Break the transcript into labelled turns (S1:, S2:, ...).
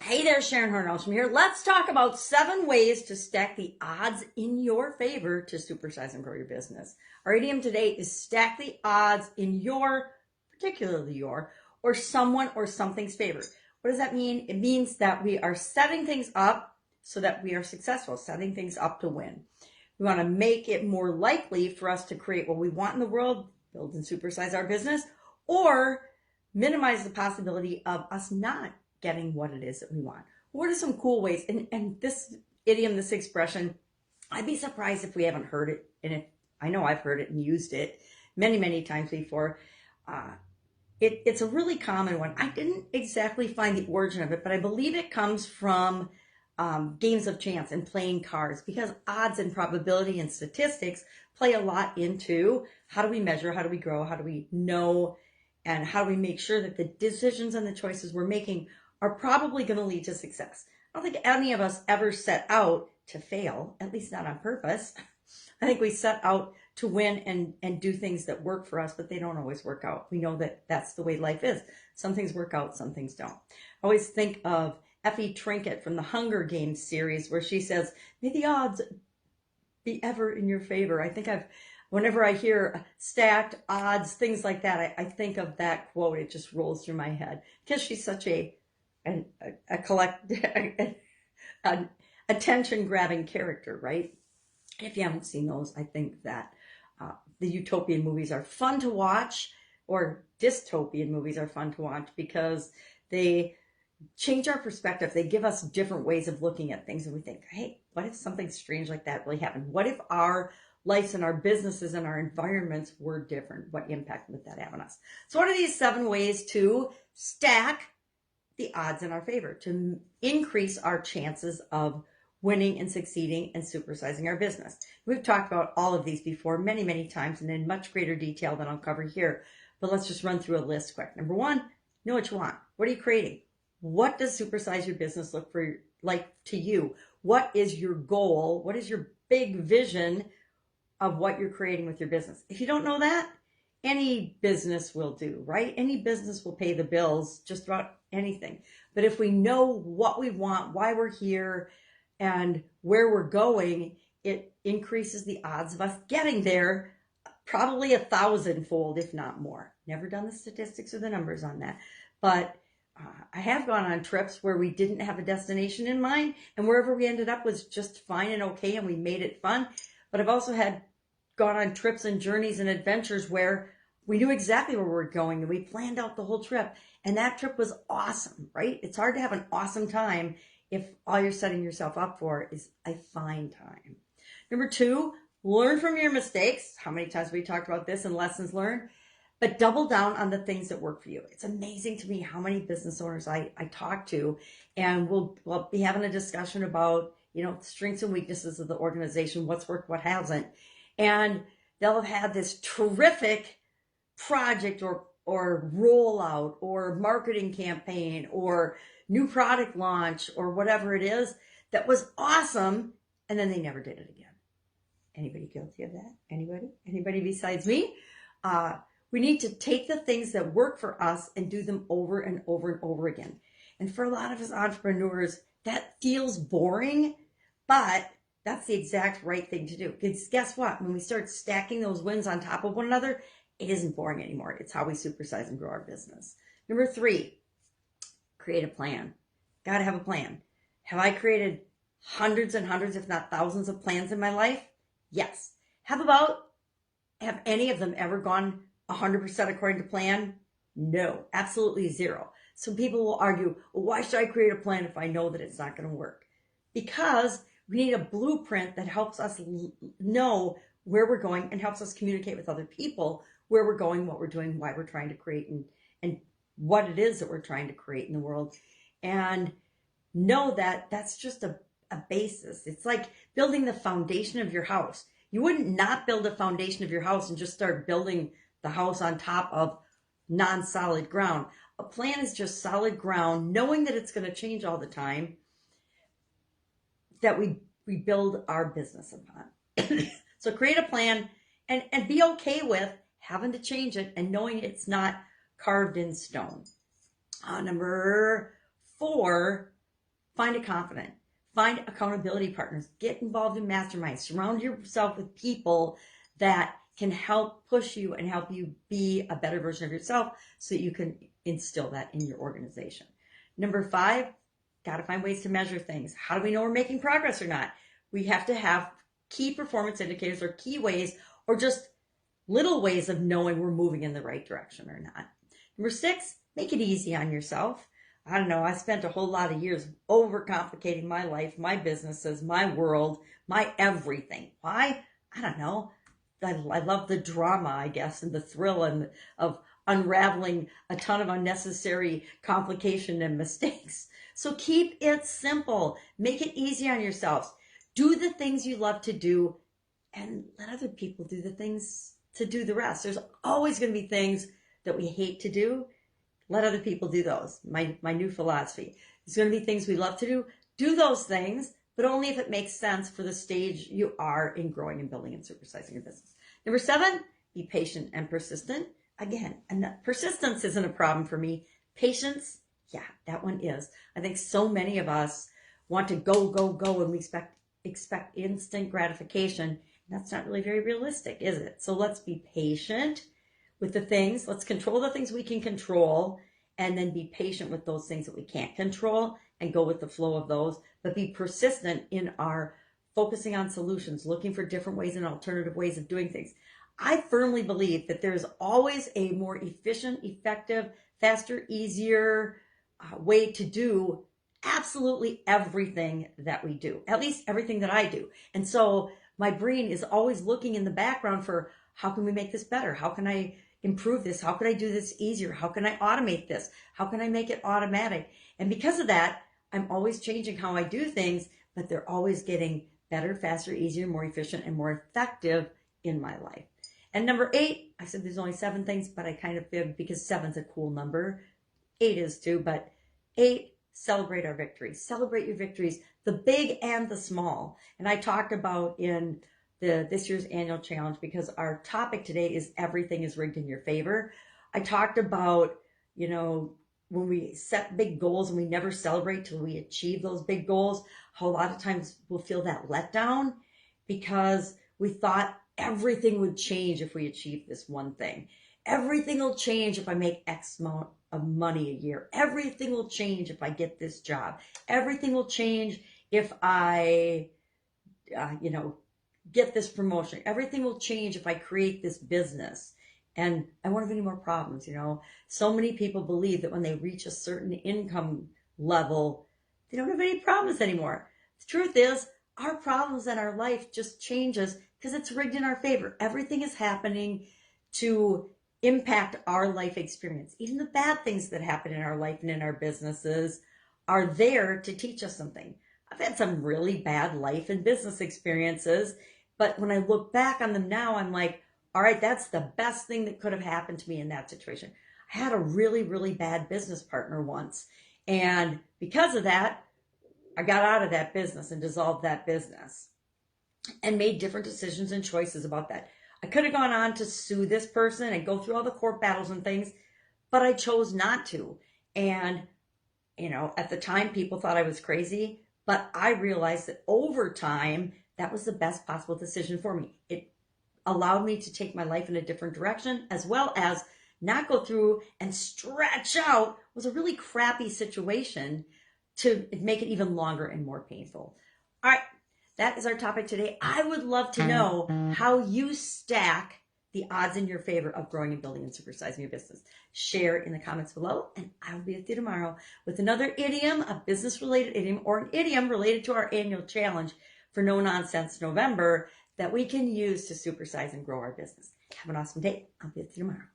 S1: Hey there, Sharon Horne-Ellstrom here. Let's talk about 7 ways to stack the odds in your favor to supersize and grow your business. Our idiom today is stack the odds in your, particularly your, or someone or something's favor. What does that mean? It means that we are setting things up so that we are successful, setting things up to win. We want to make it more likely for us to create what we want in the world, build and supersize our business, or minimize the possibility of us not getting what it is that we want. What are some cool ways? And this idiom, this expression, I'd be surprised if we haven't heard it. And I know I've heard it and used it many, many times before. It's a really common one. I didn't exactly find the origin of it, but I believe it comes from games of chance and playing cards, because odds and probability and statistics play a lot into how do we measure, how do we grow, how do we know, and how do we make sure that the decisions and the choices we're making are probably going to lead to success. I don't think any of us ever set out to fail, at least not on purpose. I think we set out to win and do things that work for us, but they don't always work out. We know that that's the way life is. Some things work out, some things don't. I always think of Effie Trinket from the Hunger Games series, where she says, "May the odds be ever in your favor." Whenever I hear stacked odds, things like that, I think of that quote. It just rolls through my head because she's such an attention-grabbing character, right? If you haven't seen those, I think that the utopian movies are fun to watch, or dystopian movies are fun to watch, because they change our perspective. They give us different ways of looking at things, and we think, hey, what if something strange like that really happened? What if our lives and our businesses and our environments were different? What impact would that have on us? So what are these 7 ways to stack the odds in our favor, to increase our chances of winning and succeeding and supersizing our business? We've talked about all of these before many, many times, and in much greater detail than I'll cover here. But let's just run through a list quick. Number 1, know what you want. What are you creating? What does supersize your business look like to you? What is your goal? What is your big vision of what you're creating with your business? If you don't know that, any business will do, right? Any business will pay the bills, just about anything. But if we know what we want, why we're here, and where we're going, it increases the odds of us getting there probably 1,000-fold, if not more. Never done the statistics or the numbers on that. But I have gone on trips where we didn't have a destination in mind, and wherever we ended up was just fine and okay, and we made it fun. But I've also gone on trips and journeys and adventures where we knew exactly where we were going, and we planned out the whole trip, and that trip was awesome, right? It's hard to have an awesome time if all you're setting yourself up for is a fine time. Number 2, learn from your mistakes. How many times have we talked about this and lessons learned? But double down on the things that work for you. It's amazing to me how many business owners I talk to, and we'll be having a discussion about, strengths and weaknesses of the organization, what's worked, what hasn't. And they'll have had this terrific project or rollout or marketing campaign or new product launch or whatever it is that was awesome, and then they never did it again. Anybody guilty of that? Anybody besides me? We need to take the things that work for us and do them over and over and over again. And for a lot of us entrepreneurs, that feels boring, but that's the exact right thing to do. Because guess what? When we start stacking those wins on top of one another, it isn't boring anymore. It's how we supersize and grow our business. Number 3, create a plan. Got to have a plan. Have I created hundreds and hundreds, if not thousands, of plans in my life? Yes. Have any of them ever gone 100% according to plan? No, absolutely 0. Some people will argue, well, why should I create a plan if I know that it's not going to work? Because we need a blueprint that helps us know where we're going and helps us communicate with other people where we're going, what we're doing, why we're trying to create, and what it is that we're trying to create in the world. And know that that's just a basis. It's like building the foundation of your house. You wouldn't not build a foundation of your house and just start building the house on top of non-solid ground. A plan is just solid ground, knowing that it's going to change all the time, that we build our business upon. So create a plan and be okay with having to change it and knowing it's not carved in stone. Number 4, Find a confidant. Find accountability partners. Get involved in masterminds. Surround yourself with people that can help push you and help you be a better version of yourself so that you can instill that in your organization. Number 5, got to find ways to measure things. How do we know we're making progress or not? We have to have key performance indicators or key ways or just little ways of knowing we're moving in the right direction or not. Number 6, make it easy on yourself. I don't know, I spent a whole lot of years overcomplicating my life, my businesses, my world, my everything. Why? I don't know. I love the drama, I guess, and the thrill and of unraveling a ton of unnecessary complication and mistakes. So keep it simple. Make it easy on yourselves. Do the things you love to do and let other people do the things to do the rest. There's always going to be things that we hate to do. Let other people do those. My new philosophy. There's going to be things we love to do. Do those things, but only if it makes sense for the stage you are in growing and building and supersizing your business. Number 7, be patient and persistent. Again, and persistence isn't a problem for me. Patience, yeah, that one is. I think so many of us want to go, go, go, and we expect instant gratification. That's not really very realistic, is it? So let's be patient with the things. Let's control the things we can control and then be patient with those things that we can't control and go with the flow of those, but be persistent in our focusing on solutions, looking for different ways and alternative ways of doing things. I firmly believe that there's always a more efficient, effective, faster, easier way to do absolutely everything that we do, at least everything that I do. And so my brain is always looking in the background for how can we make this better? How can I improve this? How can I do this easier? How can I automate this? How can I make it automatic? And because of that, I'm always changing how I do things, but they're always getting better, faster, easier, more efficient, and more effective in my life. And number 8, I said there's only 7 things, but I kind of figured because 7's a cool number. 8 is too, but 8, celebrate our victories. Celebrate your victories, the big and the small. And I talked about in this year's annual challenge, because our topic today is everything is rigged in your favor. I talked about, when we set big goals and we never celebrate till we achieve those big goals, how a lot of times we'll feel that letdown because we thought everything would change if we achieve this one thing. Everything will change if I make X amount of money a year. Everything will change if I get this job. Everything will change if I, get this promotion. Everything will change if I create this business. And I won't have any more problems, So many people believe that when they reach a certain income level, they don't have any problems anymore. The truth is, our problems in our life just changes because it's rigged in our favor. Everything is happening to impact our life experience. Even the bad things that happen in our life and in our businesses are there to teach us something. I've had some really bad life and business experiences, but when I look back on them now, I'm like, all right, that's the best thing that could have happened to me in that situation. I had a really, really bad business partner once. And because of that, I got out of that business and dissolved that business and made different decisions and choices about that. I could have gone on to sue this person and go through all the court battles and things, but I chose not to. And, at the time, people thought I was crazy, but I realized that over time, that was the best possible decision for me. It allowed me to take my life in a different direction, as well as not go through and stretch out what was a really crappy situation to make it even longer and more painful. All right, that is our topic today. I would love to know how you stack the odds in your favor of growing and building and supersizing your business. Share in the comments below, and I will be with you tomorrow with another idiom, a business-related idiom, or an idiom related to our annual challenge for No Nonsense November that we can use to supersize and grow our business. Have an awesome day. I'll be with you tomorrow.